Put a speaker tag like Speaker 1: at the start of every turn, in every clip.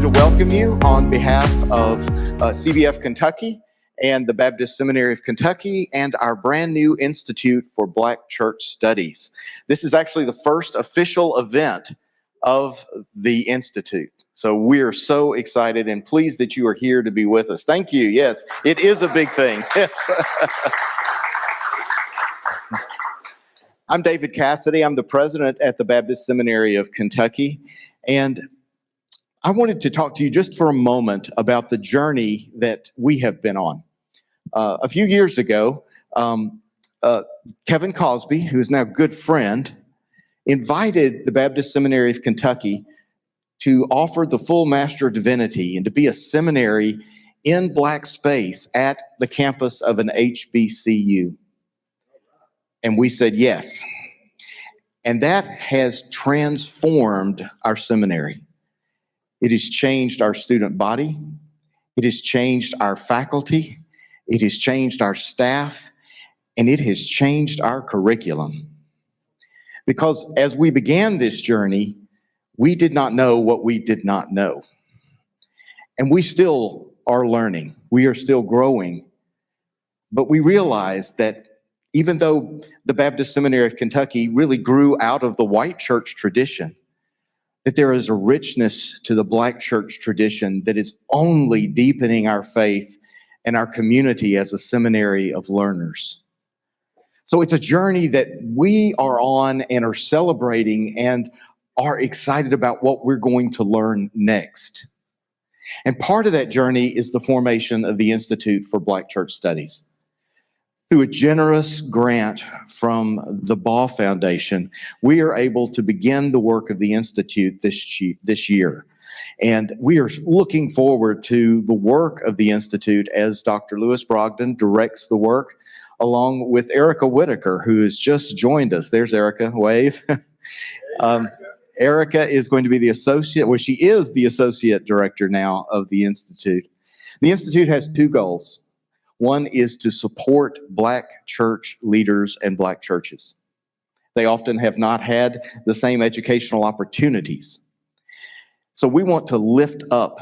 Speaker 1: to welcome you on behalf of CBF Kentucky and the Baptist Seminary of Kentucky and our brand new Institute for Black Church Studies. This is actually the first official event of the Institute. So we're so excited and pleased that you are here to be with us. Thank you. Yes, it is a big thing. Yes. I'm David Cassidy. I'm the president at the Baptist Seminary of Kentucky. And I wanted to talk to you just for a moment about the journey that we have been on. A few years ago, Kevin Cosby, who is now a good friend, invited the Baptist Seminary of Kentucky to offer the full Master of Divinity and to be a seminary in black space at the campus of an HBCU. And we said yes. And that has transformed our seminary. It has changed our student body. It has changed our faculty. It has changed our staff. And it has changed our curriculum. Because as we began this journey, we did not know what we did not know. And we still are learning. We are still growing. But we realized that even though the Baptist Seminary of Kentucky really grew out of the white church tradition, that there is a richness to the black church tradition that is only deepening our faith and our community as a seminary of learners. So it's a journey that we are on and are celebrating and are excited about what we're going to learn next. And part of that journey is the formation of the Institute for Black Church Studies. Through a generous grant from the Baugh Foundation, we are able to begin the work of the Institute this year. And we are looking forward to the work of the Institute as Dr. Lewis Brogdon directs the work, along with Erica Whitaker, who has just joined us. There's Erica, wave. Erica is going to be the she is the associate director now of the Institute. The Institute has two goals. One is to support black church leaders and black churches. They often have not had the same educational opportunities. So we want to lift up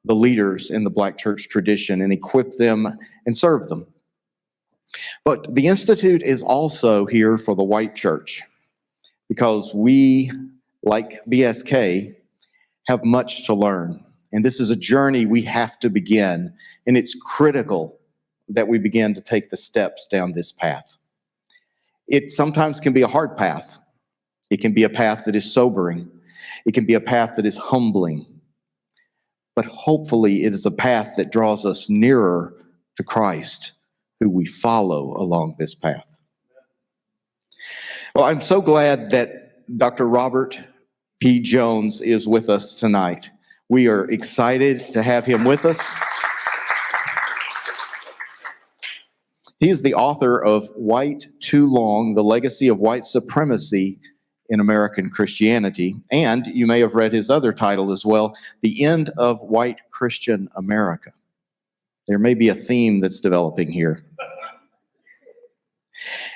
Speaker 1: the leaders in the black church tradition and equip them and serve them. But the Institute is also here for the white church because we, like BSK, have much to learn. And this is a journey we have to begin, and it's critical that we begin to take the steps down this path. It sometimes can be a hard path. It can be a path that is sobering. It can be a path that is humbling. But hopefully it is a path that draws us nearer to Christ, who we follow along this path. Well, I'm so glad that Dr. Robert P. Jones is with us tonight. We are excited to have him with us. He is the author of White Too Long, The Legacy of White Supremacy in American Christianity. And you may have read his other title as well, The End of White Christian America. There may be a theme that's developing here.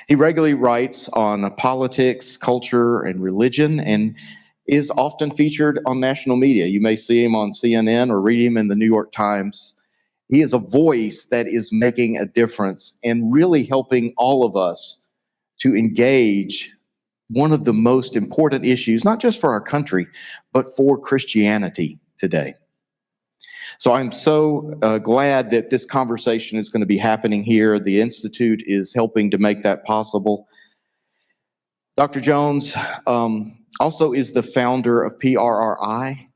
Speaker 1: He regularly writes on politics, culture, and religion, and is often featured on national media. You may see him on CNN or read him in the New York Times. He is a voice that is making a difference and really helping all of us to engage one of the most important issues, not just for our country, but for Christianity today. So I'm so glad that this conversation is going to be happening here. The Institute is helping to make that possible. Dr. Jones also is the founder of PRRI,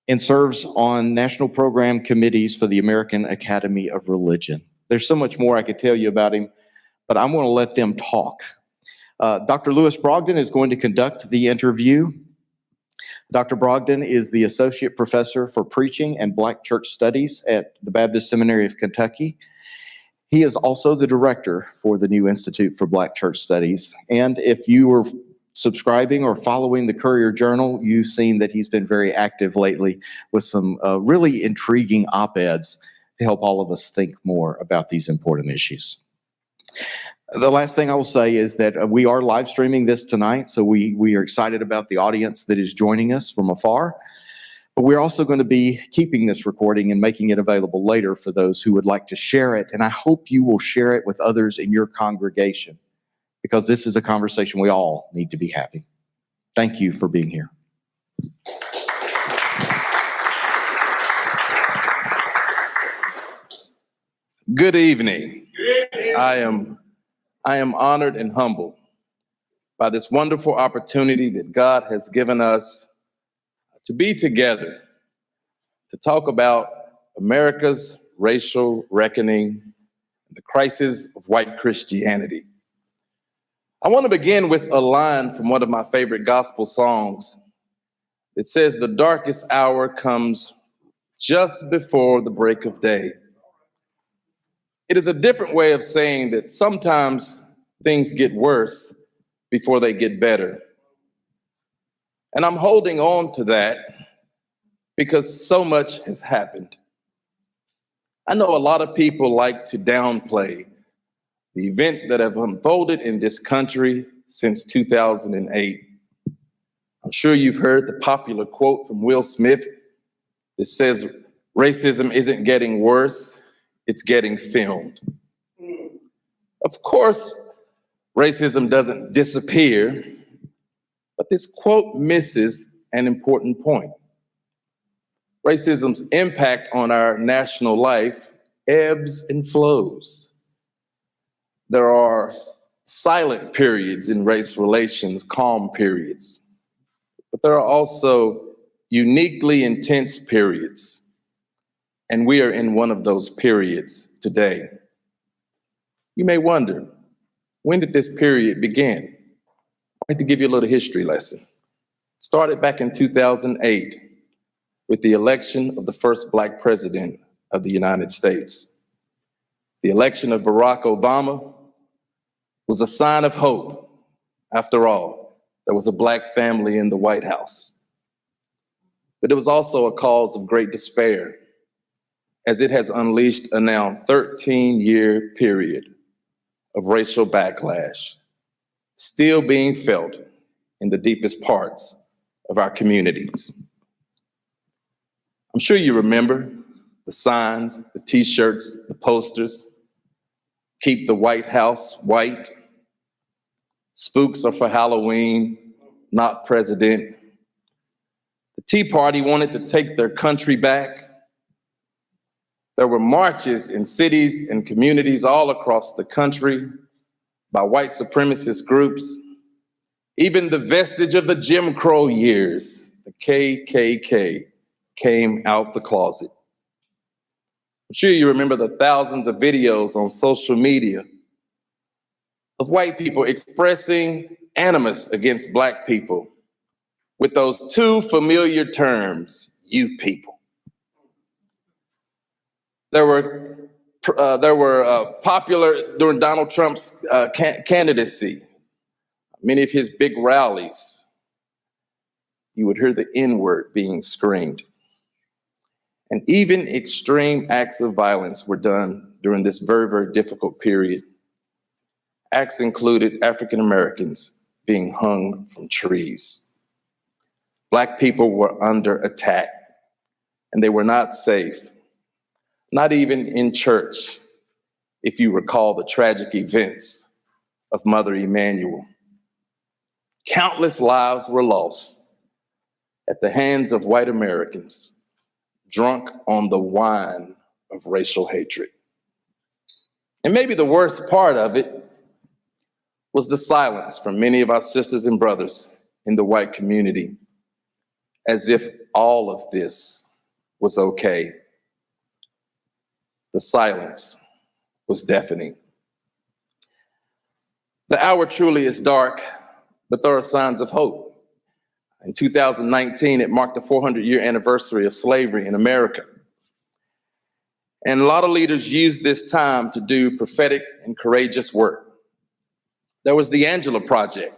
Speaker 1: and serves on national program committees for the American Academy of Religion. There's so much more I could tell you about him, but I'm going to let them talk. Dr. Lewis Brogdon is going to conduct the interview. Dr. Brogdon is the Associate Professor for Preaching and Black Church Studies at the Baptist Seminary of Kentucky. He is also the director for the new Institute for Black Church Studies. And if you were subscribing or following the Courier-Journal, you've seen that he's been very active lately with some really intriguing op-eds to help all of us think more about these important issues. The last thing I will say is that we are live streaming this tonight, so we are excited about the audience that is joining us from afar. But we're also going to be keeping this recording and making it available later for those who would like to share it. And I hope you will share it with others in your congregation, because this is a conversation we all need to be having. Thank you for being here.
Speaker 2: Good evening. I am honored and humbled by this wonderful opportunity that God has given us to be together, to talk about America's racial reckoning, the crisis of white Christianity. I want to begin with a line from one of my favorite gospel songs. It says, "The darkest hour comes just before the break of day." It is a different way of saying that sometimes things get worse before they get better. And I'm holding on to that because so much has happened. I know a lot of people like to downplay the events that have unfolded in this country since 2008. I'm sure you've heard the popular quote from Will Smith that says, "Racism isn't getting worse, it's getting filmed." Of course, racism doesn't disappear, but this quote misses an important point. Racism's impact on our national life ebbs and flows. There are silent periods in race relations, calm periods, but there are also uniquely intense periods, and we are in one of those periods today. You may wonder, when did this period begin? I'd like to give you a little history lesson. It started back in 2008 with the election of the first Black president of the United States. The election of Barack Obama was a sign of hope. After all, there was a Black family in the White House. But it was also a cause of great despair, as it has unleashed a now 13-year period of racial backlash, still being felt in the deepest parts of our communities. I'm sure you remember the signs, the t-shirts, the posters, "Keep the White House white," "Spooks are for Halloween, not president." The Tea Party wanted to take their country back. There were marches in cities and communities all across the country by white supremacist groups. Even the vestige of the Jim Crow years, the KKK, came out the closet. I'm sure you remember the thousands of videos on social media of white people expressing animus against Black people with those two familiar terms, "you people." There were popular during Donald Trump's candidacy, many of his big rallies, you would hear the N-word being screamed. And even extreme acts of violence were done during this very, very difficult period. Acts included African Americans being hung from trees. Black people were under attack, and they were not safe. Not even in church, if you recall the tragic events of Mother Emanuel. Countless lives were lost at the hands of white Americans, drunk on the wine of racial hatred. And maybe the worst part of it was the silence from many of our sisters and brothers in the white community, as if all of this was okay. The silence was deafening. The hour truly is dark, but there are signs of hope. In 2019, it marked the 400-year anniversary of slavery in America. And a lot of leaders used this time to do prophetic and courageous work. There was the Angela Project,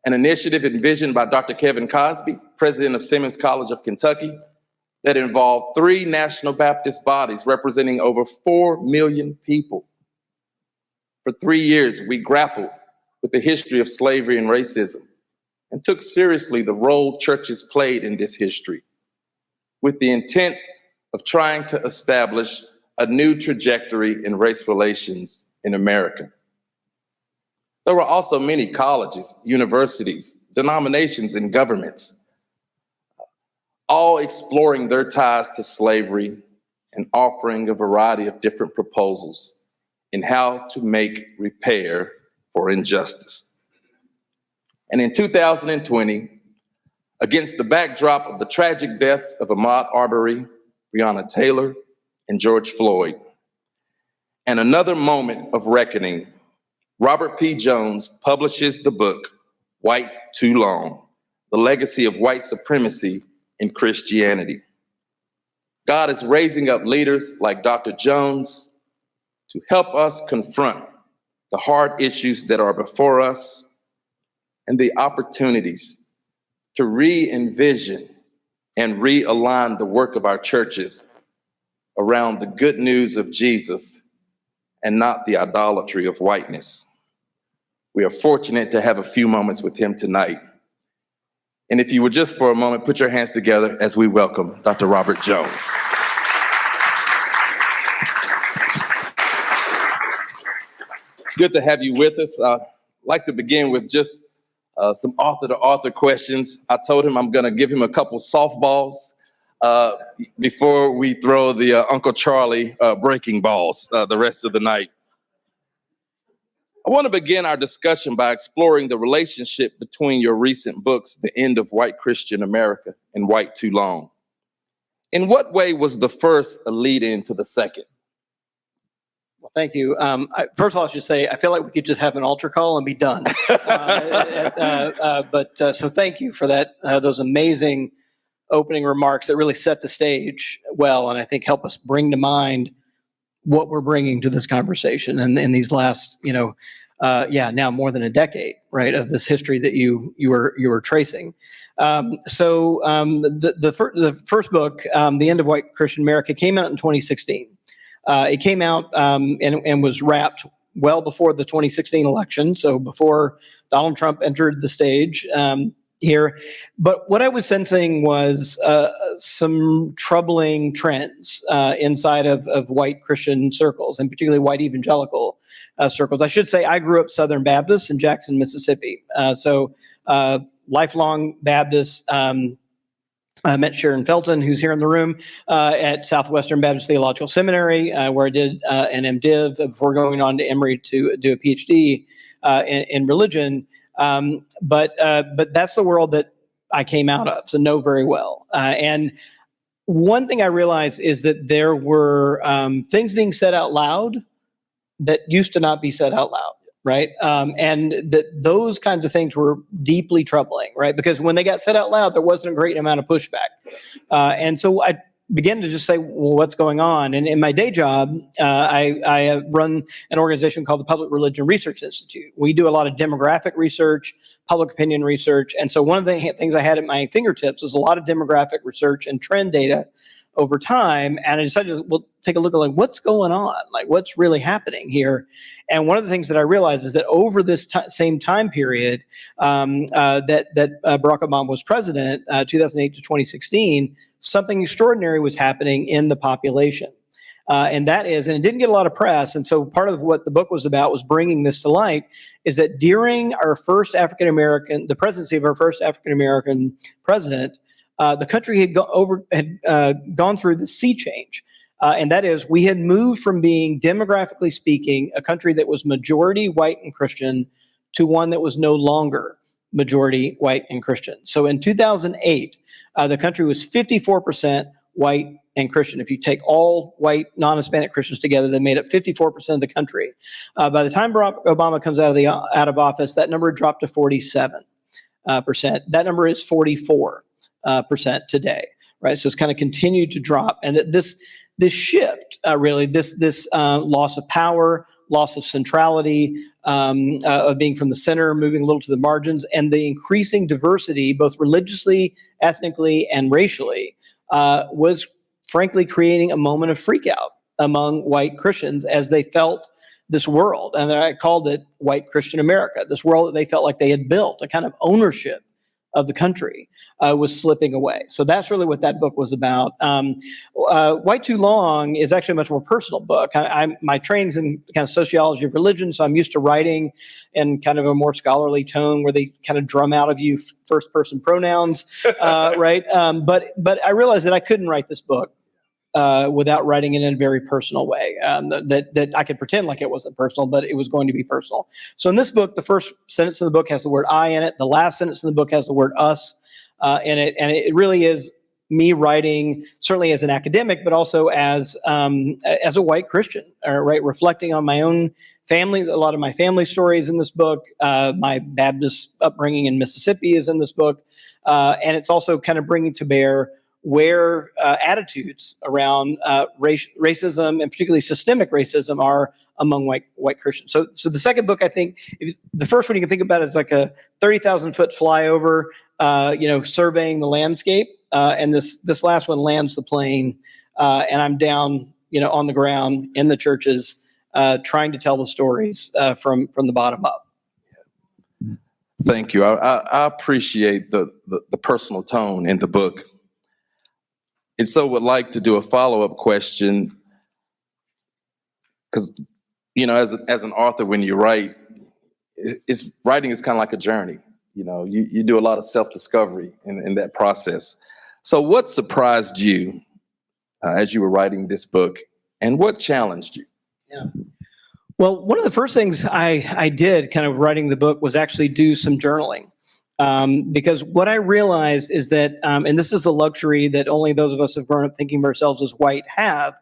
Speaker 2: an initiative envisioned by Dr. Kevin Cosby, president of Simmons College of Kentucky, that involved 3 national Baptist bodies representing over 4 million people. For 3 years, we grappled with the history of slavery and racism and took seriously the role churches played in this history. with the intent of trying to establish a new trajectory in race relations in America. There were also many colleges, universities, denominations, and governments, all exploring their ties to slavery and offering a variety of different proposals in how to make repair for injustice. And in 2020, against the backdrop of the tragic deaths of Ahmaud Arbery, Breonna Taylor, and George Floyd, and another moment of reckoning, Robert P. Jones publishes the book, White Too Long, The Legacy of White Supremacy in Christianity. God is raising up leaders like Dr. Jones to help us confront the hard issues that are before us and the opportunities to re-envision and realign the work of our churches around the good news of Jesus and not the idolatry of whiteness. We are fortunate to have a few moments with him tonight. And if you would just for a moment put your hands together as we welcome Dr. Robert Jones. It's good to have you with us. I'd like to begin with just some author-to-author questions. I told him I'm going to give him a couple softballs before we throw the Uncle Charlie breaking balls the rest of the night. I want to begin our discussion by exploring the relationship between your recent books, The End of White Christian America and White Too Long. In what way was the first a lead-in to the second?
Speaker 3: Well, thank you. First of all, I should say, I feel like we could just have an altar call and be done. So thank you for that, those amazing opening remarks that really set the stage well, and I think help us bring to mind what we're bringing to this conversation and in these last, now more than a decade, right, of this history that you were tracing. The first book, The End of White Christian America, came out in 2016. It came out and was wrapped well before the 2016 election, so before Donald Trump entered the stage here. But what I was sensing was some troubling trends inside of white Christian circles, and particularly white evangelical circles. I should say I grew up Southern Baptist in Jackson, Mississippi. Lifelong Baptist. I met Sharon Felton, who's here in the room, at Southwestern Baptist Theological Seminary, where I did an MDiv before going on to Emory to do a PhD in religion. But that's the world that I came out of, so know very well. And one thing I realized is that there were things being said out loud that used to not be said out loud. Right. And that those kinds of things were deeply troubling, right? Because when they got said out loud, there wasn't a great amount of pushback. And so I began to just say, well, what's going on? And in my day job, I run an organization called the Public Religion Research Institute. We do a lot of demographic research, public opinion research. And so one of the things I had at my fingertips was a lot of demographic research and trend data over time. And I decided, well, take a look at what's going on, what's really happening here. And one of the things that I realized is that over this same time period that Barack Obama was president, 2008 to 2016, something extraordinary was happening in the population. And that is, and it didn't get a lot of press. And so part of what the book was about was bringing this to light, is that during our first the presidency of our first African-American president, the country had gone through the sea change. And that is, we had moved from being, demographically speaking, a country that was majority white and Christian to one that was no longer majority white and Christian. So in 2008, the country was 54% white and Christian. If you take all white, non-Hispanic Christians together, they made up 54% of the country. By the time Barack Obama comes out of office, that number dropped to 47%. That number is 44%. Today, right? So it's kind of continued to drop, and that this shift, really, this loss of power, loss of centrality, of being from the center, moving a little to the margins, and the increasing diversity, both religiously, ethnically, and racially, was frankly creating a moment of freakout among white Christians as they felt this world, and I called it White Christian America, this world that they felt like they had built, a kind of ownership of the country was slipping away. So that's really what that book was about. White Too Long is actually a much more personal book. My training's in kind of sociology of religion, so I'm used to writing in kind of a more scholarly tone where they kind of drum out of you first person pronouns, right? But I realized that I couldn't write this book without writing it in a very personal way, that I could pretend like it wasn't personal, but it was going to be personal. So in this book, the first sentence of the book has the word I in it. The last sentence in the book has the word us in it. And it really is me writing, certainly as an academic, but also as a white Christian, right? Reflecting on my own family. A lot of my family stories in this book. My Baptist upbringing in Mississippi is in this book. And it's also kind of bringing to bear where attitudes around racism and particularly systemic racism are among white Christians. So the second book, I think, the first one you can think about is like a 30,000 foot flyover, surveying the landscape, and this last one lands the plane, and I'm down, on the ground in the churches, trying to tell the stories from the bottom up.
Speaker 2: Thank you. I appreciate the personal tone in the book. And so would like to do a follow-up question, because, as an author, when you write, writing is kind of like a journey. You do a lot of self-discovery in that process. So what surprised you as you were writing this book, and what challenged you?
Speaker 3: Yeah. Well, one of the first things I did kind of writing the book was actually do some journaling. Because what I realized is that, and this is the luxury that only those of us who've grown up thinking of ourselves as white have,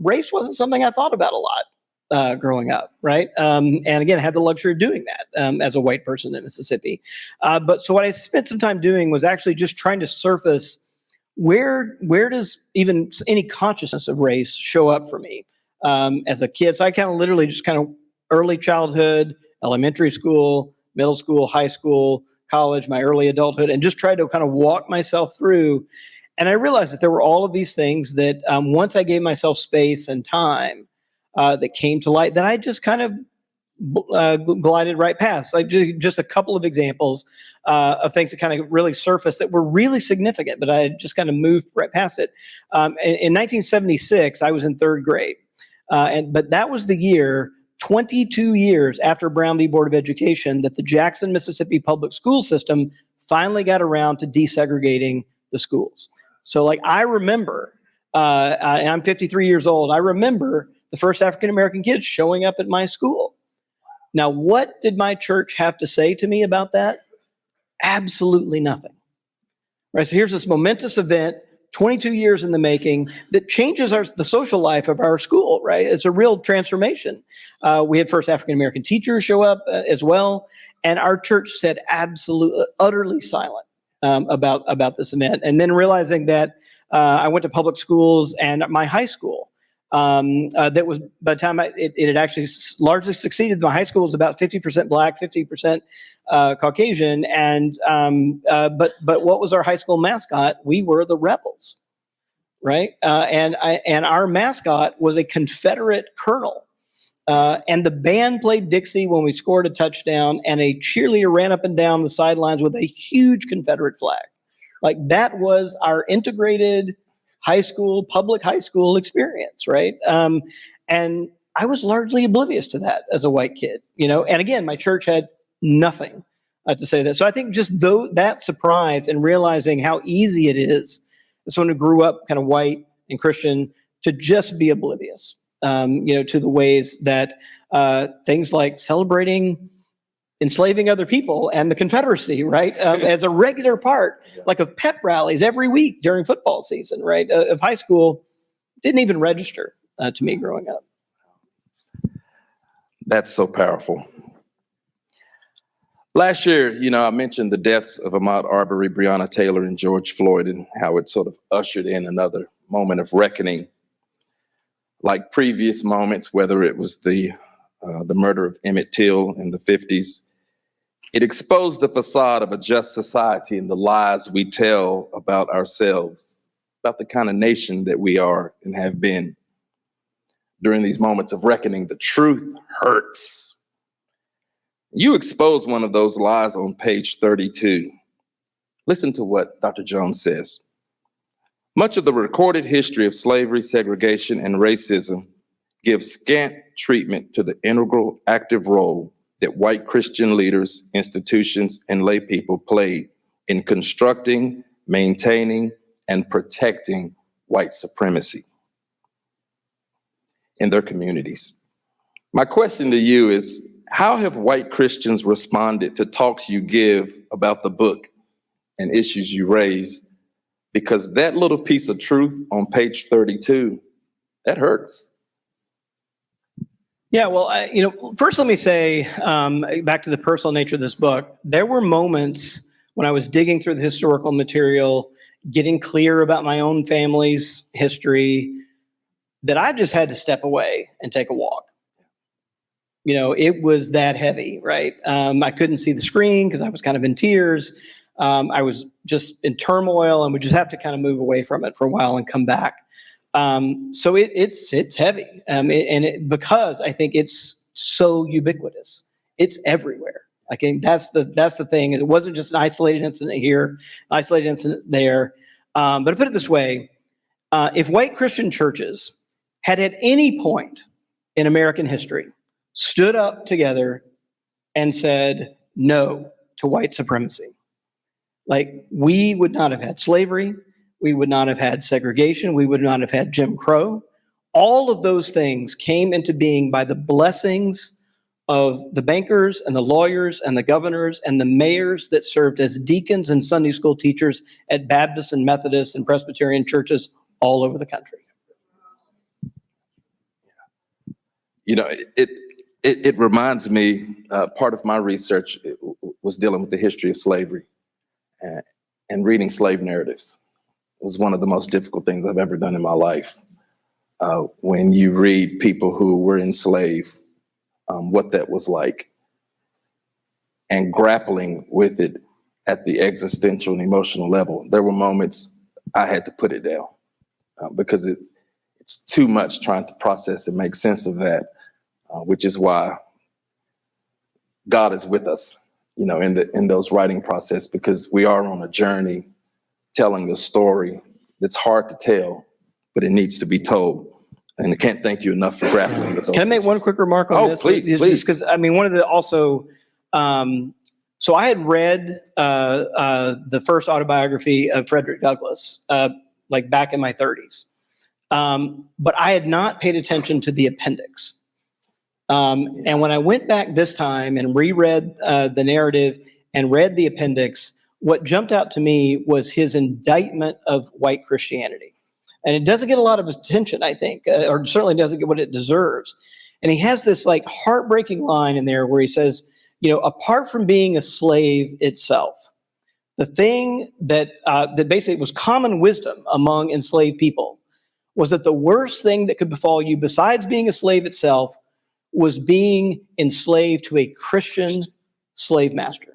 Speaker 3: race wasn't something I thought about a lot growing up, right? And again, I had the luxury of doing that as a white person in Mississippi. But so what I spent some time doing was actually just trying to surface where does even any consciousness of race show up for me as a kid. So I kind of literally just kind of early childhood, elementary school, middle school, high school, college, my early adulthood, and just tried to kind of walk myself through. And I realized that there were all of these things that once I gave myself space and time that came to light, that I just kind of glided right past. Like just a couple of examples of things that kind of really surfaced that were really significant, but I just kind of moved right past it. In 1976, I was in third grade. But that was the year, 22 years after Brown v. Board of Education, that the Jackson, Mississippi public school system finally got around to desegregating the schools. So I remember, and I'm 53 years old, I remember the first African-American kids showing up at my school. Now, what did my church have to say to me about that? Absolutely nothing. Right, so here's this momentous event, 22 years in the making, that changes the social life of our school, right? It's a real transformation. We had first African-American teachers show up as well, and our church said absolutely, utterly silent about this event. And then realizing that I went to public schools, and my high school, that was, by the time it had actually largely succeeded, my high school was about 50% Black, 50% Caucasian, and but what was our high school mascot? We were the Rebels, right? And our mascot was a Confederate colonel, and the band played Dixie when we scored a touchdown, and a cheerleader ran up and down the sidelines with a huge Confederate flag. Like that was our integrated public high school experience, right? And I was largely oblivious to that as a white kid, and again, my church had nothing to say that. So I think just that surprise and realizing how easy it is as someone who grew up kind of white and Christian to just be oblivious, to the ways that things like celebrating enslaving other people and the Confederacy, right, as a regular part, like of pep rallies every week during football season, right, of high school, didn't even register to me growing up.
Speaker 2: That's so powerful. Last year, I mentioned the deaths of Ahmaud Arbery, Breonna Taylor, and George Floyd, and how it sort of ushered in another moment of reckoning. Like previous moments, whether it was the murder of Emmett Till in the 50s, it exposed the facade of a just society and the lies we tell about ourselves, about the kind of nation that we are and have been. During these moments of reckoning, the truth hurts. You expose one of those lies on page 32. Listen to what Dr. Jones says. Much of the recorded history of slavery, segregation, and racism gives scant treatment to the integral active role that white Christian leaders, institutions, and lay people played in constructing, maintaining, and protecting white supremacy in their communities. My question to you is, how have white Christians responded to talks you give about the book and issues you raise? Because that little piece of truth on page 32, that hurts.
Speaker 3: Yeah, well, first let me say, back to the personal nature of this book, there were moments when I was digging through the historical material, getting clear about my own family's history, that I just had to step away and take a walk. It was that heavy, right? I couldn't see the screen because I was kind of in tears. I was just in turmoil and would just have to kind of move away from it for a while and come back. So it's heavy, because I think it's so ubiquitous. It's everywhere. I think that's the thing. It wasn't just an isolated incident here, isolated incident there. But to put it this way, if white Christian churches had at any point in American history stood up together and said no to white supremacy, like, we would not have had slavery, we would not have had segregation, we would not have had Jim Crow. All of those things came into being by the blessings of the bankers and the lawyers and the governors and the mayors that served as deacons and Sunday school teachers at Baptist and Methodist and Presbyterian churches all over the country.
Speaker 2: It reminds me, part of my research was dealing with the history of slavery and reading slave narratives. It was one of the most difficult things I've ever done in my life. When you read people who were enslaved, what that was like, and grappling with it at the existential and emotional level. There were moments I had to put it down because it's too much trying to process and make sense of that, which is why God is with us, in those writing process, because we are on a journey telling a story that's hard to tell, but it needs to be told. And I can't thank you enough for grappling with those.
Speaker 3: Can I make one quick remark on this?
Speaker 2: Please.
Speaker 3: Because one of the also, so I had read the first autobiography of Frederick Douglass, like back in my 30s, but I had not paid attention to the appendix. And when I went back this time and reread the narrative and read the appendix, what jumped out to me was his indictment of white Christianity. And it doesn't get a lot of attention, I think, or certainly doesn't get what it deserves. And he has this like heartbreaking line in there where he says, apart from being a slave itself, the thing that basically was common wisdom among enslaved people was that the worst thing that could befall you besides being a slave itself was being enslaved to a Christian slave master.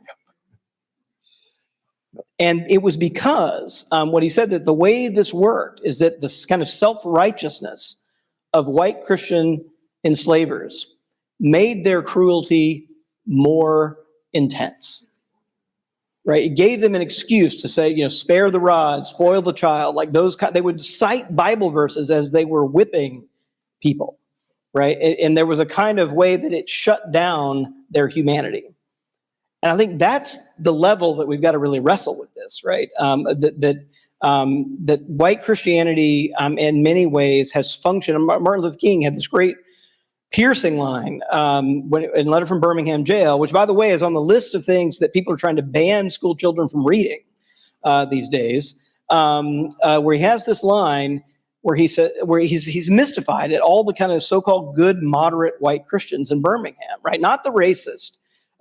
Speaker 3: And it was because what he said, that the way this worked is that this kind of self-righteousness of white Christian enslavers made their cruelty more intense, right? It gave them an excuse to say, spare the rod, spoil the child, like those they would cite Bible verses as they were whipping people, right? And there was a kind of way that it shut down their humanity. And I think that's the level that we've got to really wrestle with this, right? That white Christianity, in many ways, has functioned. Martin Luther King had this great piercing line in a letter from Birmingham jail, which, by the way, is on the list of things that people are trying to ban school children from reading these days, where he has this line where he said, where he's mystified at all the kind of so-called good, moderate white Christians in Birmingham, right? Not the racist.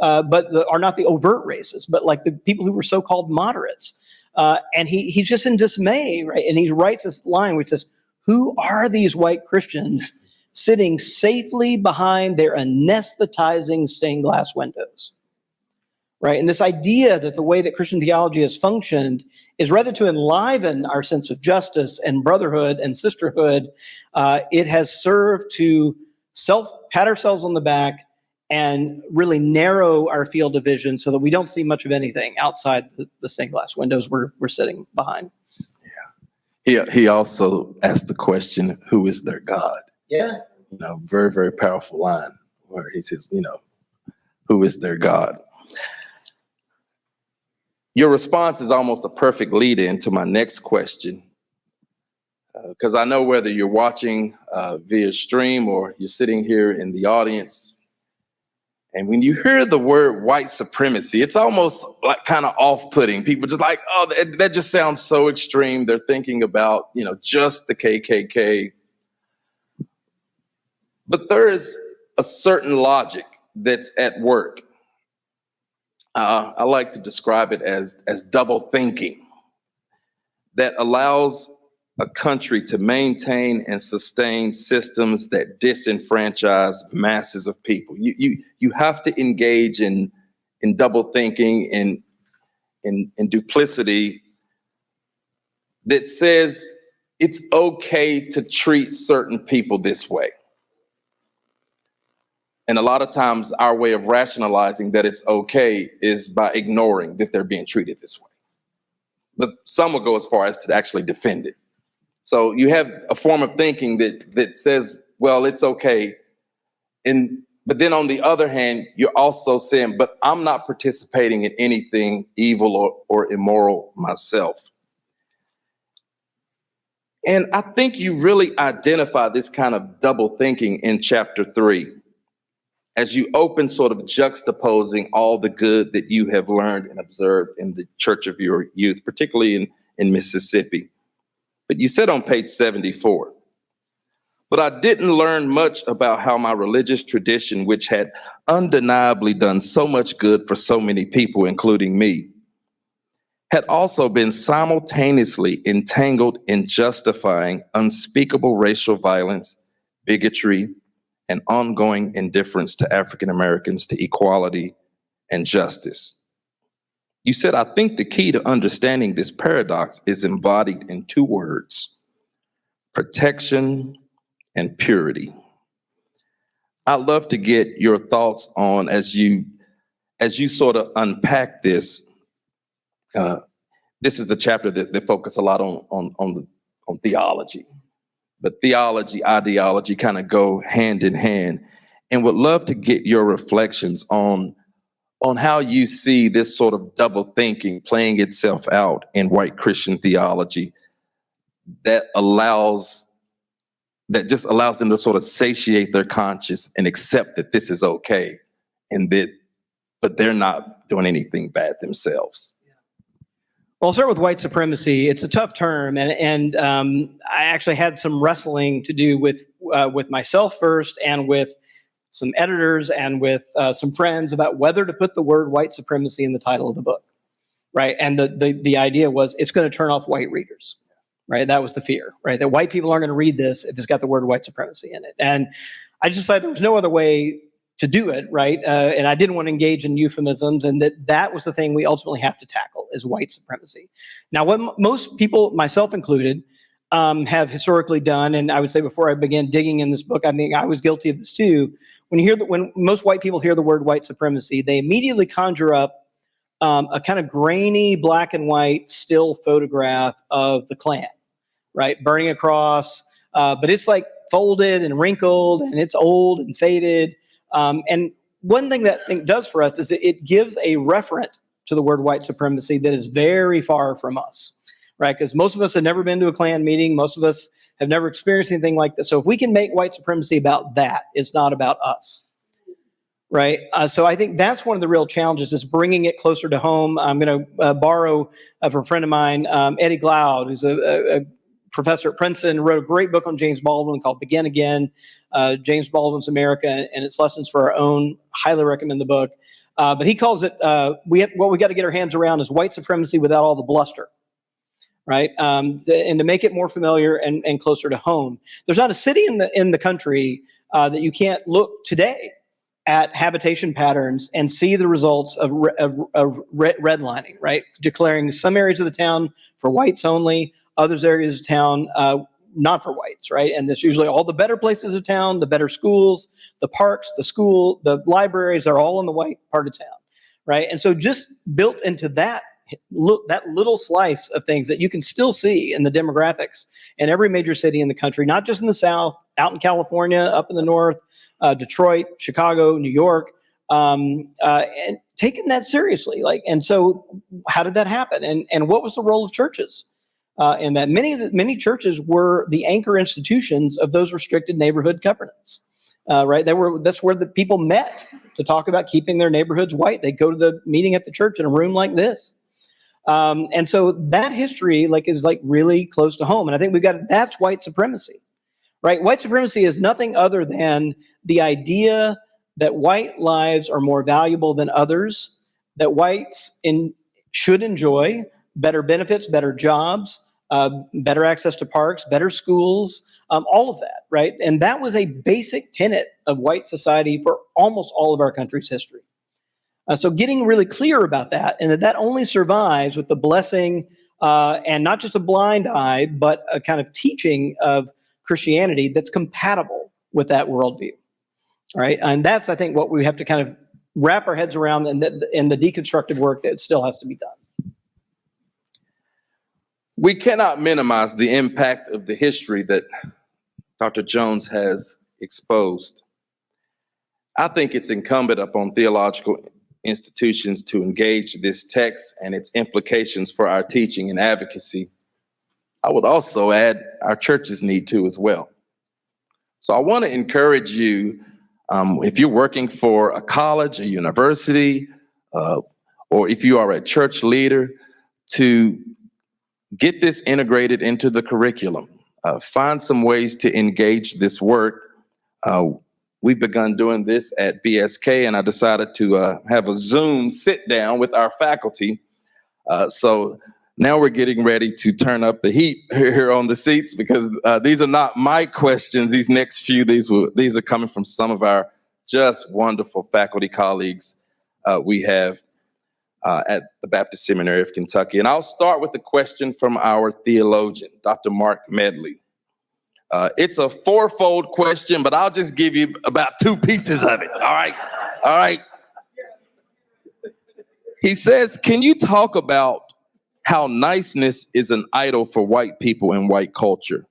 Speaker 3: Are not the overt racists, but like the people who were so-called moderates. And he's just in dismay, right? And he writes this line which says, who are these white Christians sitting safely behind their anesthetizing stained glass windows, right? And this idea that the way that Christian theology has functioned is rather to enliven our sense of justice and brotherhood and sisterhood, it has served to pat ourselves on the back and really narrow our field of vision so that we don't see much of anything outside the stained glass windows we're sitting behind.
Speaker 2: He also asked the question, who is their God?
Speaker 3: Yeah.
Speaker 2: Very, very powerful line where he says, who is their God? Your response is almost a perfect lead in to my next question, because I know whether you're watching via stream or you're sitting here in the audience, and when you hear the word white supremacy, it's almost like kind of off-putting. People just like, oh, that just sounds so extreme. They're thinking about, just the KKK. But there is a certain logic that's at work. I like to describe it as double thinking that allows a country to maintain and sustain systems that disenfranchise masses of people. You have to engage in double thinking and in duplicity that says it's okay to treat certain people this way. And a lot of times our way of rationalizing that it's okay is by ignoring that they're being treated this way. But some will go as far as to actually defend it. So you have a form of thinking that says, well, it's okay. But then on the other hand, you're also saying, but I'm not participating in anything evil or immoral myself. And I think you really identify this kind of double thinking in chapter 3, as you open sort of juxtaposing all the good that you have learned and observed in the church of your youth, particularly in Mississippi. But you said on page 74, but I didn't learn much about how my religious tradition, which had undeniably done so much good for so many people, including me, had also been simultaneously entangled in justifying unspeakable racial violence, bigotry, and ongoing indifference to African Americans, to equality and justice. You said, I think the key to understanding this paradox is embodied in 2 words, protection and purity. I'd love to get your thoughts on, as you sort of unpack this. This is the chapter that focus a lot on theology. But theology, ideology kind of go hand in hand, and would love to get your reflections on how you see this sort of double thinking playing itself out in white Christian theology that just allows them to sort of satiate their conscience and accept that this is okay, but they're not doing anything bad themselves.
Speaker 3: Well, I'll start with white supremacy. It's a tough term, and I actually had some wrestling to do with myself first, and with some editors, and with some friends about whether to put the word white supremacy in the title of the book, right? And the idea was it's going to turn off white readers, right? That was the fear, right? That white people aren't going to read this if it's got the word white supremacy in it. And I just decided there was no other way to do it, right? And I didn't want to engage in euphemisms, and that was the thing we ultimately have to tackle, is white supremacy. Now, what most people, myself included, have historically done, and I would say before I began digging in this book, I mean, I was guilty of this too. When most white people hear the word white supremacy, they immediately conjure up a kind of grainy black and white still photograph of the Klan, right? Burning a cross, but it's like folded and wrinkled, and it's old and faded. And one thing that thing does for us is it gives a referent to the word white supremacy that is very far from us, right? Because most of us have never been to a Klan meeting. Most of us have never experienced anything like this. So if we can make white supremacy about that, it's not about us, right? So I think that's one of the real challenges, is bringing it closer to home. I'm going to borrow from a friend of mine, Eddie Glaude, who's a professor at Princeton, wrote a great book on James Baldwin called Begin Again, James Baldwin's America and its Lessons for Our Own. Highly recommend the book. But he calls it, what we got to get our hands around is white supremacy without all the bluster, right? And to make it more familiar and closer to home. There's not a city in the country that you can't look today at habitation patterns and see the results of redlining, right? Declaring some areas of the town for whites only, other areas of town not for whites, right? And this usually all the better places of town, the better schools, the parks, the school, the libraries are all in the white part of town, right? And so just built into that little slice of things that you can still see in the demographics in every major city in the country, not just in the South, out in California, up in the North, Detroit, Chicago, New York, and taking that seriously. And so how did that happen? And what was the role of churches in that? Many churches were the anchor institutions of those restricted neighborhood covenants, right? That's where the people met to talk about keeping their neighborhoods white. They go to the meeting at the church in a room like this. And so that history is really close to home. And I think that's white supremacy, right? White supremacy is nothing other than the idea that white lives are more valuable than others, that whites should enjoy better benefits, better jobs, better access to parks, better schools, all of that, right? And that was a basic tenet of white society for almost all of our country's history. So getting really clear about that, and that only survives with the blessing and not just a blind eye, but a kind of teaching of Christianity that's compatible with that worldview, right? And that's, I think, what we have to kind of wrap our heads around in the deconstructive work that still has to be done.
Speaker 2: We cannot minimize the impact of the history that Dr. Jones has exposed. I think it's incumbent upon theological institutions to engage this text and its implications for our teaching and advocacy. I would also add our churches need to as well. So I want to encourage you, if you're working for a college, a university, or if you are a church leader, to get this integrated into the curriculum. Find some ways to engage this work. We've begun doing this at BSK, and I decided to have a Zoom sit down with our faculty. So now we're getting ready to turn up the heat here on the seats, because these are not my questions. These next few, these are coming from some of our just wonderful faculty colleagues we have at the Baptist Seminary of Kentucky. And I'll start with a question from our theologian, Dr. Mark Medley. It's a fourfold question, but I'll just give you about 2 pieces of it. All right. He says, can you talk about how niceness is an idol for white people in white culture?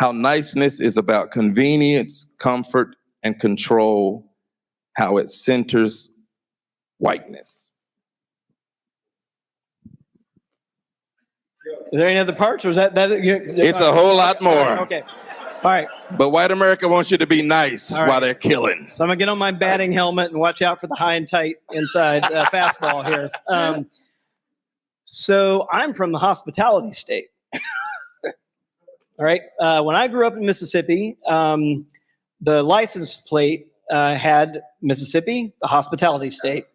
Speaker 2: How niceness is about convenience, comfort, and control, how it centers whiteness.
Speaker 3: Is there any other parts, or is that
Speaker 2: It's a whole lot more.
Speaker 3: Okay. All right.
Speaker 2: But white America wants you to be nice while they're killing.
Speaker 3: So I'm going to get on my batting helmet and watch out for the high and tight inside fastball here. So I'm from the hospitality state. All right. When I grew up in Mississippi, the license plate had Mississippi, the hospitality state,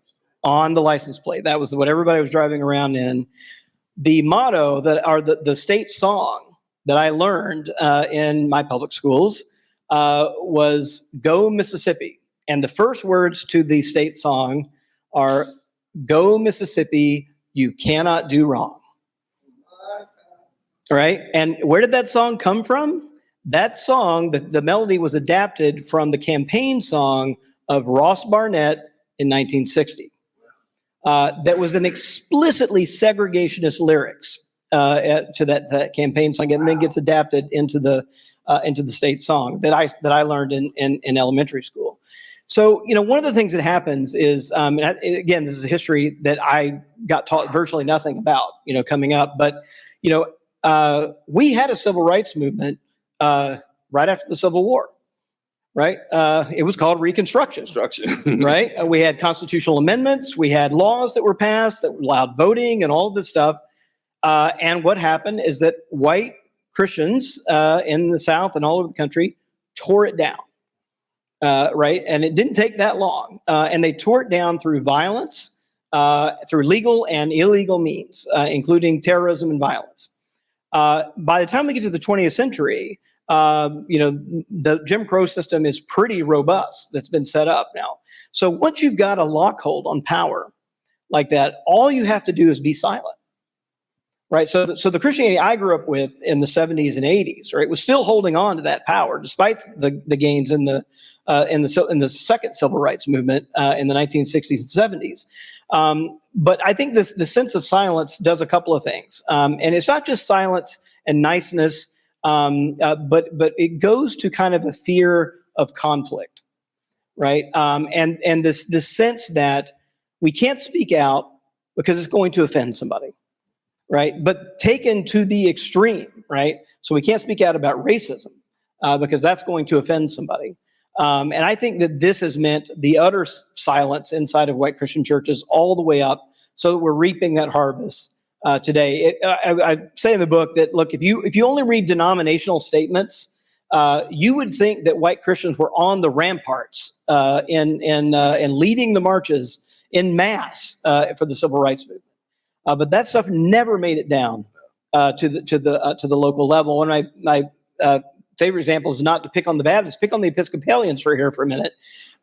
Speaker 3: on the license plate. That was what everybody was driving around in. The motto the state song that I learned in my public schools was "Go Mississippi," and the first words to the state song are "Go Mississippi, you cannot do wrong." All right, and where did that song come from? That song, the melody was adapted from the campaign song of Ross Barnett in 1960. That was an explicitly segregationist lyrics to that campaign song, and then gets adapted into the state song that I learned in elementary school. So one of the things that happens is, and again, this is a history that I got taught virtually nothing about, coming up, but we had a civil rights movement right after the Civil War. Right? It was called Reconstruction. Right? We had constitutional amendments. We had laws that were passed that allowed voting and all of this stuff. And what happened is that white Christians in the South and all over the country tore it down. Right? And it didn't take that long. And they tore it down through violence, through legal and illegal means, including terrorism and violence. By the time we get to the 20th century, the Jim Crow system is pretty robust that's been set up now. So once you've got a lockhold on power like that, all you have to do is be silent. right? So the Christianity I grew up with in the 70s and 80s, right, was still holding on to that power despite the gains in the second civil rights movement in the 1960s and 70s. But I think the sense of silence does a couple of things, and it's not just silence and niceness, but it goes to kind of a fear of conflict, right? And this sense that we can't speak out because it's going to offend somebody, right? But taken to the extreme, right? So we can't speak out about racism because that's going to offend somebody. And I think that this has meant the utter silence inside of white Christian churches all the way up, so that we're reaping that harvest today. I say in the book that, look, if you only read denominational statements, you would think that white Christians were on the ramparts and leading the marches in mass for the civil rights movement. But that stuff never made it down to the local level. And my favorite example is not to pick on the Baptists, pick on the Episcopalians for a minute.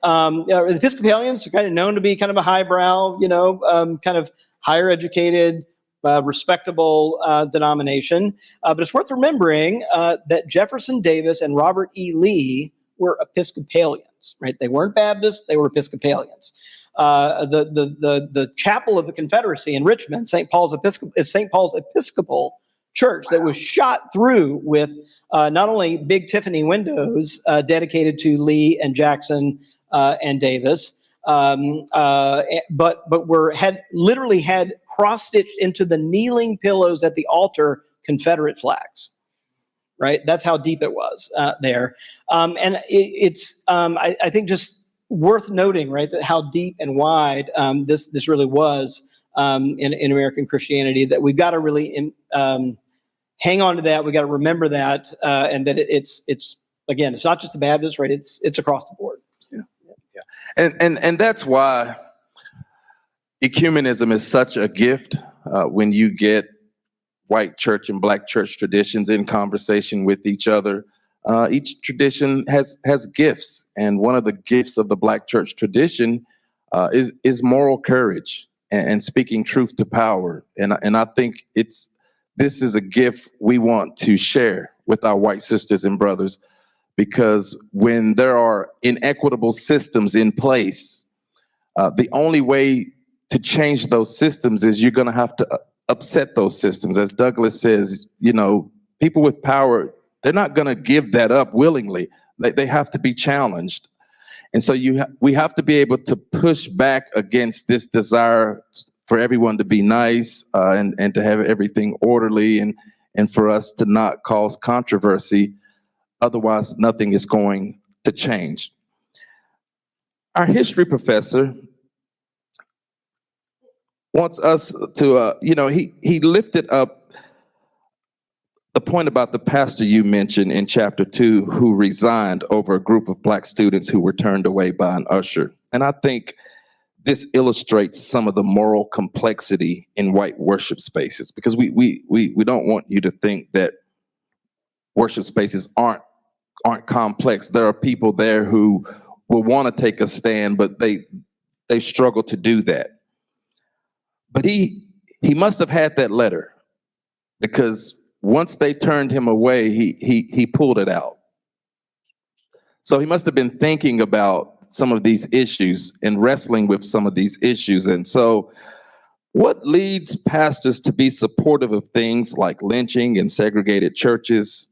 Speaker 3: The Episcopalians are kind of known to be kind of a highbrow, kind of higher educated, respectable denomination. But it's worth remembering that Jefferson Davis and Robert E. Lee were Episcopalians, right? They weren't Baptists, they were Episcopalians. The chapel of the Confederacy in Richmond, St. Paul's Episcopal Church, that was shot through with not only big Tiffany windows dedicated to Lee and Jackson and Davis, but literally had cross-stitched into the kneeling pillows at the altar Confederate flags. Right, that's how deep it was there, and it's I think just worth noting, right, that how deep and wide this really was in American Christianity. That we've got to really hang on to that. We got to remember that, and that it's again, it's not just the Baptists, right? It's across the board.
Speaker 2: Yeah. And that's why ecumenism is such a gift when you get white church and black church traditions in conversation with each other. Each tradition has gifts, and one of the gifts of the black church tradition is moral courage and speaking truth to power. And I think this is a gift we want to share with our white sisters and brothers, because when there are inequitable systems in place, the only way to change those systems is you're going to have to upset those systems. As Douglas says, people with power, they're not going to give that up willingly. They have to be challenged. And so we have to be able to push back against this desire for everyone to be nice and to have everything orderly and for us to not cause controversy. Otherwise, nothing is going to change. Our history professor wants us to, he lifted up the point about the pastor you mentioned in chapter 2 who resigned over a group of black students who were turned away by an usher. And I think this illustrates some of the moral complexity in white worship spaces, because we don't want you to think that worship spaces aren't complex. There are people there who will want to take a stand, but they struggle to do that. But he must have had that letter, because once they turned him away, he pulled it out. So he must have been thinking about some of these issues and wrestling with some of these issues. And so what leads pastors to be supportive of things like lynching and segregated churches,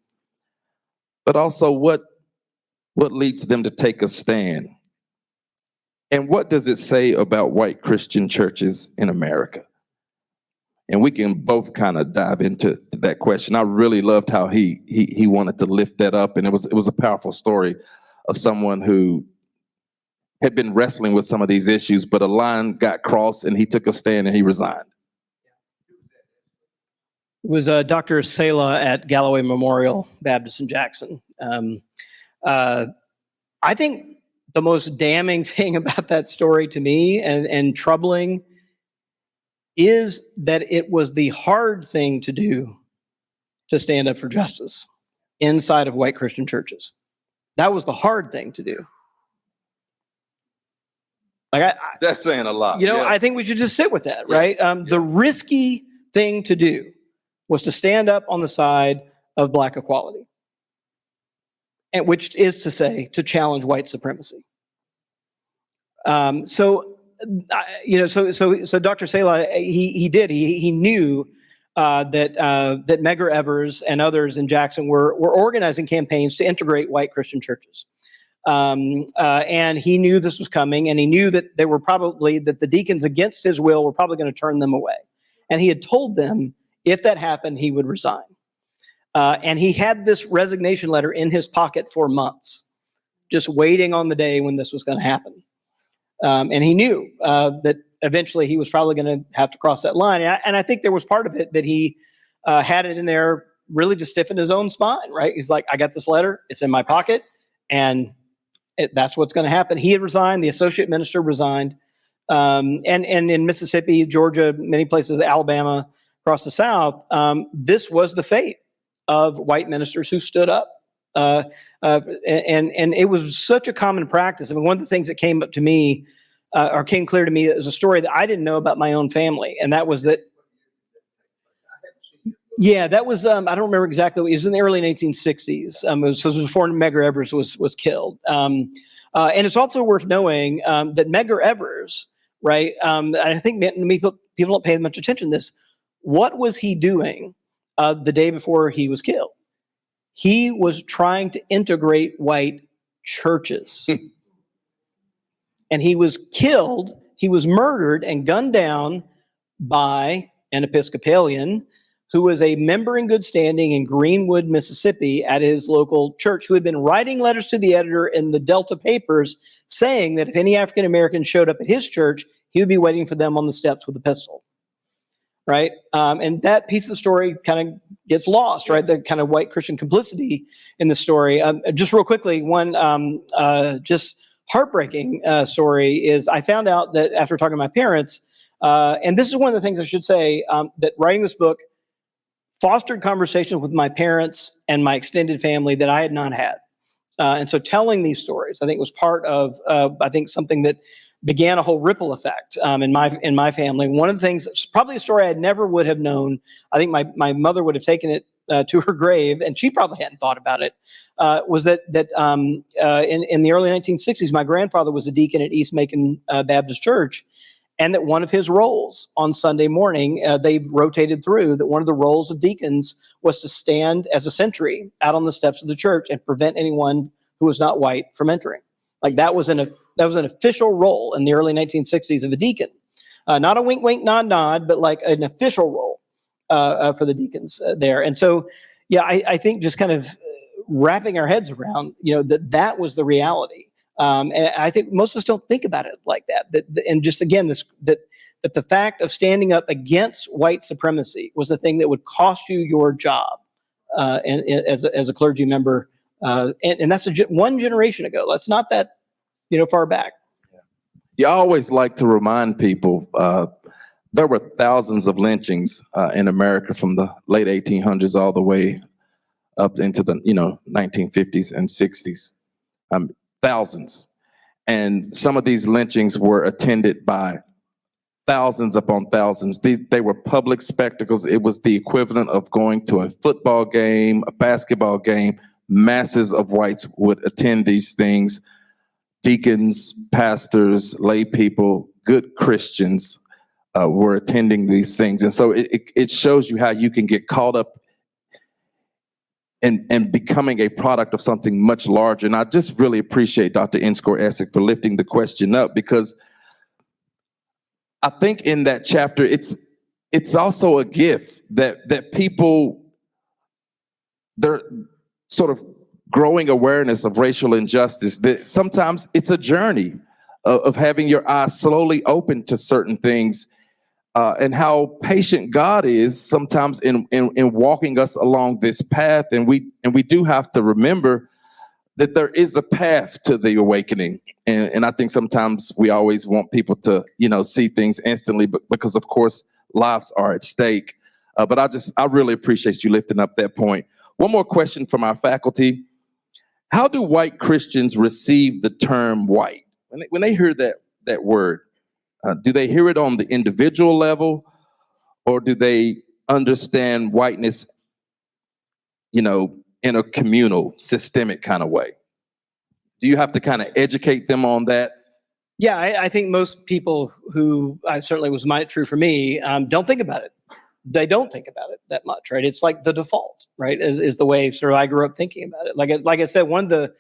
Speaker 2: but also what leads them to take a stand? And what does it say about white Christian churches in America? And we can both kind of dive into that question. I really loved how he wanted to lift that up. And it was a powerful story of someone who had been wrestling with some of these issues, but a line got crossed and he took a stand and he resigned.
Speaker 3: It was Dr. Sala at Galloway Memorial Baptist in Jackson. I think the most damning thing about that story to me and troubling is that it was the hard thing to do to stand up for justice inside of white Christian churches. That was the hard thing to do.
Speaker 2: That's saying a lot.
Speaker 3: I think we should just sit with that, right? The risky thing to do was to stand up on the side of black equality, and which is to say, to challenge white supremacy. So Dr. Selah, he knew that Medgar Evers and others in Jackson were organizing campaigns to integrate white Christian churches. And he knew this was coming, and he knew that that the deacons against his will were probably going to turn them away. And he had told them if that happened, he would resign. And he had this resignation letter in his pocket for months, just waiting on the day when this was going to happen. And he knew that eventually he was probably going to have to cross that line. And I think there was part of it that he had it in there really to stiffen his own spine, right? He's like, I got this letter, it's in my pocket, and that's what's going to happen. He had resigned, the associate minister resigned. And in Mississippi, Georgia, many places, Alabama, across the South, this was the fate of white ministers who stood up. And it was such a common practice. I mean, one of the things that came up to me, or came clear to me, is a story that I didn't know about my own family. And that was that, that was, I don't remember exactly, it was in the early 1960s. It was before Medgar Evers was killed. And it's also worth knowing that Medgar Evers, right, I think people don't pay much attention to this. What was he doing the day before he was killed? He was trying to integrate white churches. And he was killed, he was murdered and gunned down by an Episcopalian who was a member in good standing in Greenwood, Mississippi at his local church, who had been writing letters to the editor in the Delta papers saying that if any African Americans showed up at his church, he would be waiting for them on the steps with a pistol. Right? And that piece of the story kind of gets lost, right? The kind of white Christian complicity in the story. Just real quickly, one just heartbreaking story is I found out that after talking to my parents, and this is one of the things I should say, that writing this book fostered conversations with my parents and my extended family that I had not had. And so telling these stories, I think, was part of, I think, something that began a whole ripple effect in my family. One of the things, probably a story I never would have known. I think my mother would have taken it to her grave, and she probably hadn't thought about it. Was that in the early 1960s, my grandfather was a deacon at East Macon Baptist Church, and that one of his roles on Sunday morning, they rotated through, that one of the roles of deacons was to stand as a sentry out on the steps of the church and prevent anyone who was not white from entering. Like that was an official role in the early 1960s of a deacon, not a wink, wink, nod, nod, but like an official role for the deacons there. And so, I think just kind of wrapping our heads around, that was the reality. And I think most of us don't think about it like that. And just again, that the fact of standing up against white supremacy was the thing that would cost you your job, and as a clergy member. And that's one generation ago. That's not that far back.
Speaker 2: You always like to remind people there were thousands of lynchings in America from the late 1800s all the way up into the 1950s and 60s. Thousands. And some of these lynchings were attended by thousands upon thousands. They were public spectacles. It was the equivalent of going to a football game, a basketball game. Masses of whites would attend these things. Deacons, pastors, lay people, good Christians were attending these things. And so it shows you how you can get caught up and becoming a product of something much larger. And I just really appreciate Dr. Enscore-Essick for lifting the question up, because I think in that chapter, it's also a gift that people, they're sort of growing awareness of racial injustice, that sometimes it's a journey of having your eyes slowly open to certain things, and how patient God is sometimes in walking us along this path. And we do have to remember that there is a path to the awakening. And I think sometimes we always want people to, see things instantly, but because of course lives are at stake. But I really appreciate you lifting up that point. One more question from our faculty. How do white Christians receive the term white? When they hear that word, do they hear it on the individual level, or do they understand whiteness, in a communal, systemic kind of way? Do you have to kind of educate them on that?
Speaker 3: Yeah, I think most people who, certainly was true for me, don't think about it. They don't think about it that much, right? It's like the default, right? Is the way sort of I grew up thinking about it. Like I said, one of the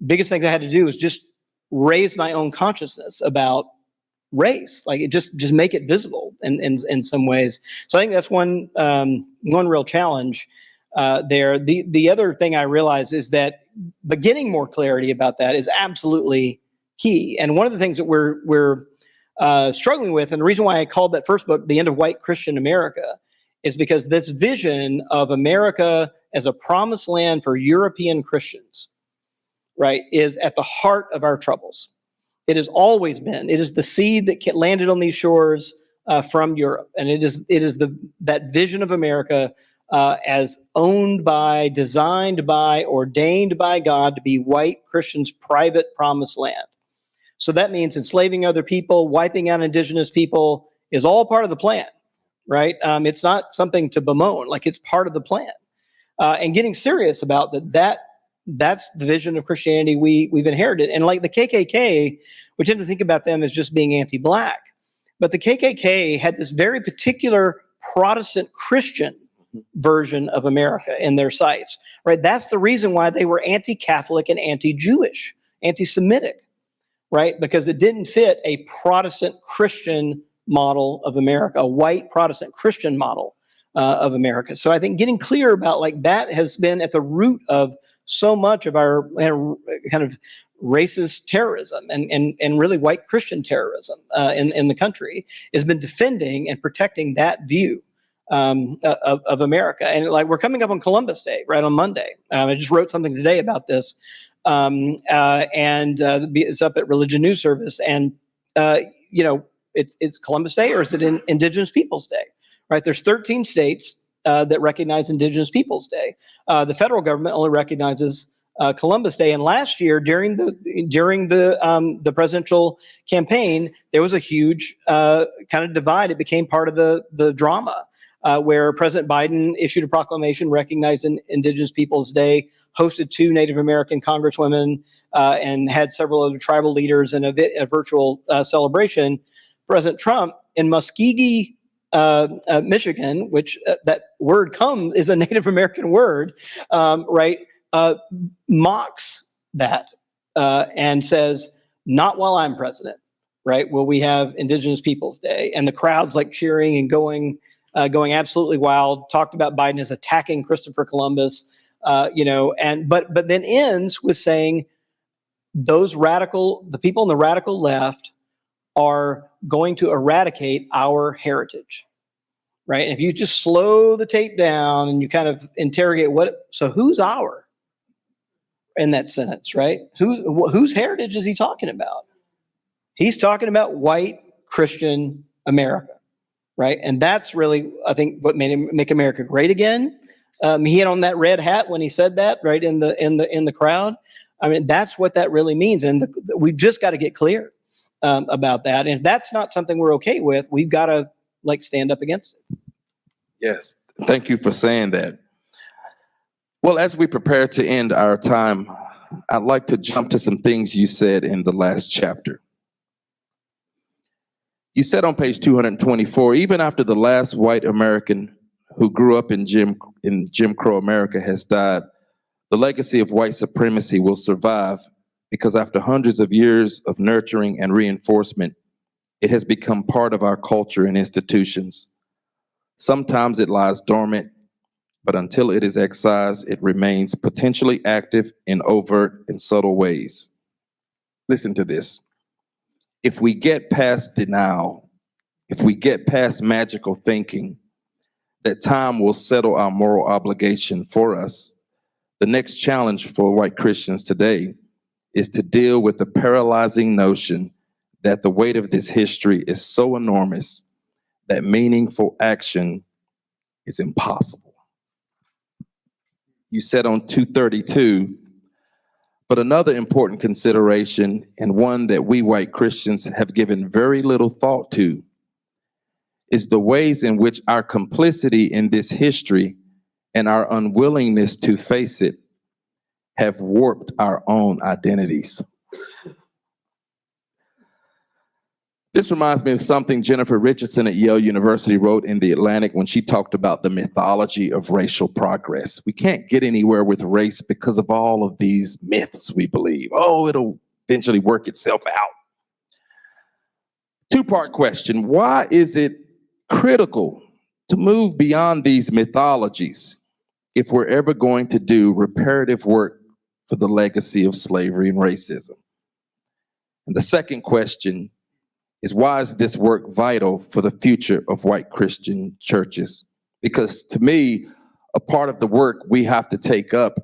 Speaker 3: biggest things I had to do was just raise my own consciousness about race, like it just make it visible in some ways. So I think that's one real challenge there. The other thing I realize is that getting more clarity about that is absolutely key. And one of the things that we're struggling with, and the reason why I called that first book "The End of White Christian America," is because this vision of America as a promised land for European Christians, right, is at the heart of our troubles. It has always been. It is the seed that landed on these shores from Europe, and it is that vision of America as owned by, designed by, ordained by God to be white Christians' private promised land. So that means enslaving other people, wiping out indigenous people is all part of the plan, right? It's not something to bemoan, like it's part of the plan. And getting serious about that's the vision of Christianity we've inherited. And like the KKK, we tend to think about them as just being anti-Black. But the KKK had this very particular Protestant Christian version of America in their sights, right? That's the reason why they were anti-Catholic and anti-Jewish, anti-Semitic, right? Because it didn't fit a Protestant Christian model of America, a white Protestant Christian model of America. So I think getting clear about like that has been at the root of so much of our kind of racist terrorism and really white Christian terrorism in the country has been defending and protecting that view of America. And like we're coming up on Columbus Day, right, on Monday. I just wrote something today about this, and it's up at Religion News Service. And it's Columbus Day, or is it Indigenous Peoples Day? Right? There's 13 states that recognize Indigenous Peoples Day. The federal government only recognizes Columbus Day. And last year, during the presidential campaign, there was a huge kind of divide. It became part of the drama. Where President Biden issued a proclamation recognizing Indigenous Peoples Day, hosted 2 Native American congresswomen, and had several other tribal leaders in a virtual celebration. President Trump in Muskogee, Michigan, which that word is a Native American word, right, mocks that and says, "Not while I'm president, right? Will we have Indigenous Peoples Day?" And the crowd's like cheering and going absolutely wild. Talked about Biden as attacking Christopher Columbus, but then ends with saying the people on the radical left are going to eradicate our heritage, right? And if you just slow the tape down and you kind of interrogate who's our in that sentence, right? Whose heritage is he talking about? He's talking about white Christian America. Right, and that's really, I think, what made him make America great again. He had on that red hat when he said that, right, in the crowd. I mean, that's what that really means, and we've just got to get clear about that. And if that's not something we're okay with, we've got to stand up against it.
Speaker 2: Yes, thank you for saying that. Well, as we prepare to end our time, I'd like to jump to some things you said in the last chapter. You said on page 224, even after the last white American who grew up in Jim Crow America has died, the legacy of white supremacy will survive because after hundreds of years of nurturing and reinforcement, it has become part of our culture and institutions. Sometimes it lies dormant, but until it is excised, it remains potentially active in overt and subtle ways. Listen to this. If we get past denial, if we get past magical thinking that time will settle our moral obligation for us, the next challenge for white Christians today is to deal with the paralyzing notion that the weight of this history is so enormous that meaningful action is impossible. You said on 232, but another important consideration, and one that we white Christians have given very little thought to, is the ways in which our complicity in this history and our unwillingness to face it have warped our own identities. This reminds me of something Jennifer Richardson at Yale University wrote in The Atlantic when she talked about the mythology of racial progress. We can't get anywhere with race because of all of these myths we believe. Oh, it'll eventually work itself out. Two-part question. Why is it critical to move beyond these mythologies if we're ever going to do reparative work for the legacy of slavery and racism? And the second question is, why is this work vital for the future of white Christian churches? Because to me, a part of the work we have to take up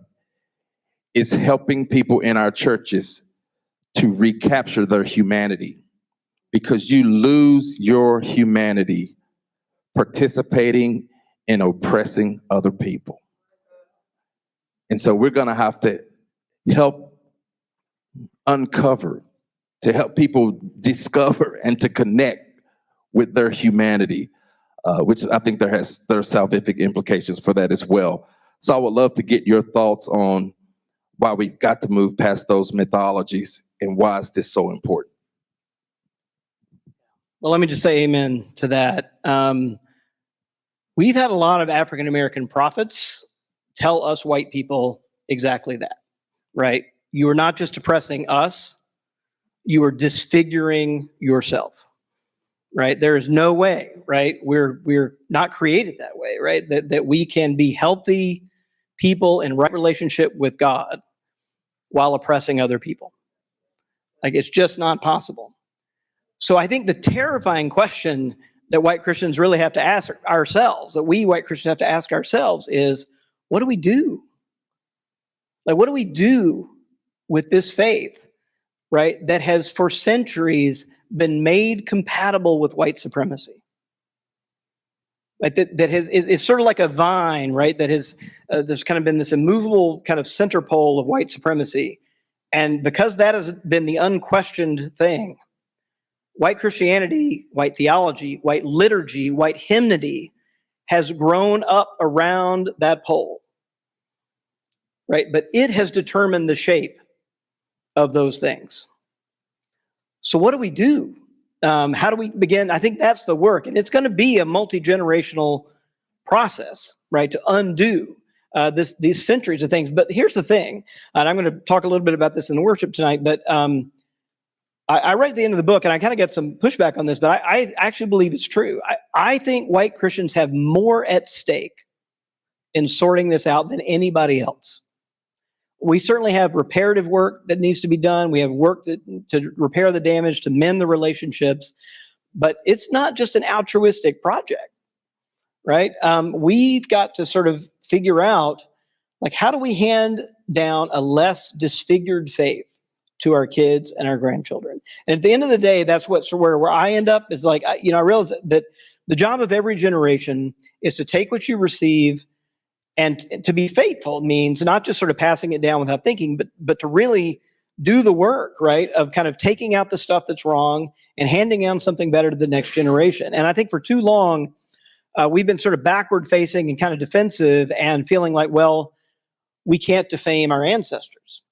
Speaker 2: is helping people in our churches to recapture their humanity, because you lose your humanity participating in oppressing other people. And so we're going to have to help uncover, to help people discover and to connect with their humanity, which I think there are salvific implications for that as well. So I would love to get your thoughts on why we've got to move past those mythologies and why is this so important?
Speaker 3: Well, let me just say amen to that. We've had a lot of African-American prophets tell us white people exactly that, right? You are not just oppressing us, you are disfiguring yourself, right? There is no way, right? We're not created that way, right? That we can be healthy people in right relationship with God while oppressing other people. Like, it's just not possible. So I think the terrifying question that white Christians really have to ask ourselves, that we white Christians have to ask ourselves is, what do we do? Like, what do we do with this faith, right, that has for centuries been made compatible with white supremacy? Like that has, it's sort of like a vine, right, that has, there's kind of been this immovable kind of center pole of white supremacy. And because that has been the unquestioned thing, white Christianity, white theology, white liturgy, white hymnody has grown up around that pole, right? But it has determined the shape of those things. So what do we do? How do we begin? I think that's the work. And it's going to be a multi-generational process, right, to undo these centuries of things. But here's the thing, and I'm going to talk a little bit about this in the worship tonight, but I write at the end of the book, and I kind of get some pushback on this, but I actually believe it's true. I think white Christians have more at stake in sorting this out than anybody else. We certainly have reparative work that needs to be done. We have work to repair the damage, to mend the relationships, but it's not just an altruistic project, right? We've got to sort of figure out, like, how do we hand down a less disfigured faith to our kids and our grandchildren? And at the end of the day, that's where I end up is like, I realize that the job of every generation is to take what you receive and to be faithful. Means not just sort of passing it down without thinking, but to really do the work, right, of kind of taking out the stuff that's wrong and handing down something better to the next generation. And I think for too long, we've been sort of backward facing and kind of defensive and feeling like, well, we can't defame our ancestors.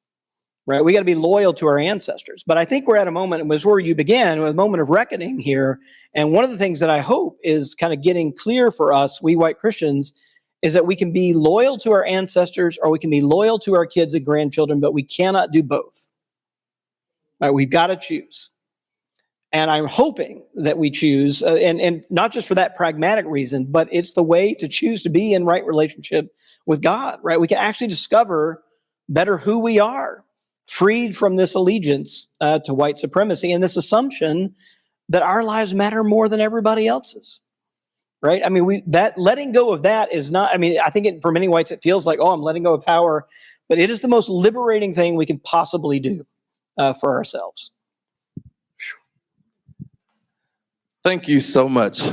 Speaker 3: Right, we got to be loyal to our ancestors. But I think we're at a moment, and was where you began, with a moment of reckoning here. And one of the things that I hope is kind of getting clear for us, we white Christians, is that we can be loyal to our ancestors or we can be loyal to our kids and grandchildren, but we cannot do both. Right, we've got to choose. And I'm hoping that we choose, and not just for that pragmatic reason, but it's the way to choose to be in right relationship with God. Right, we can actually discover better who we are, freed from this allegiance to white supremacy and this assumption that our lives matter more than everybody else's, right? I mean, that letting go of that is not, I mean, I think for many whites, it feels like, oh, I'm letting go of power, but it is the most liberating thing we can possibly do for ourselves.
Speaker 2: Thank you so much.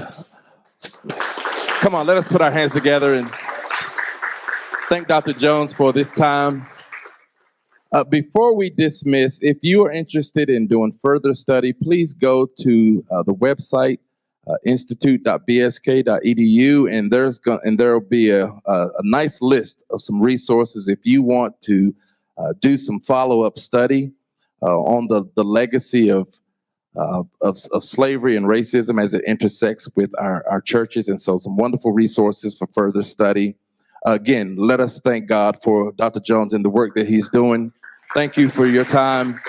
Speaker 2: Come on, let us put our hands together and thank Dr. Jones for this time. Before we dismiss, if you are interested in doing further study, please go to the website, institute.bsk.edu, and there will be a nice list of some resources if you want to do some follow-up study on the legacy of slavery and racism as it intersects with our churches, and so some wonderful resources for further study. Again, let us thank God for Dr. Jones and the work that he's doing. Thank you for your time.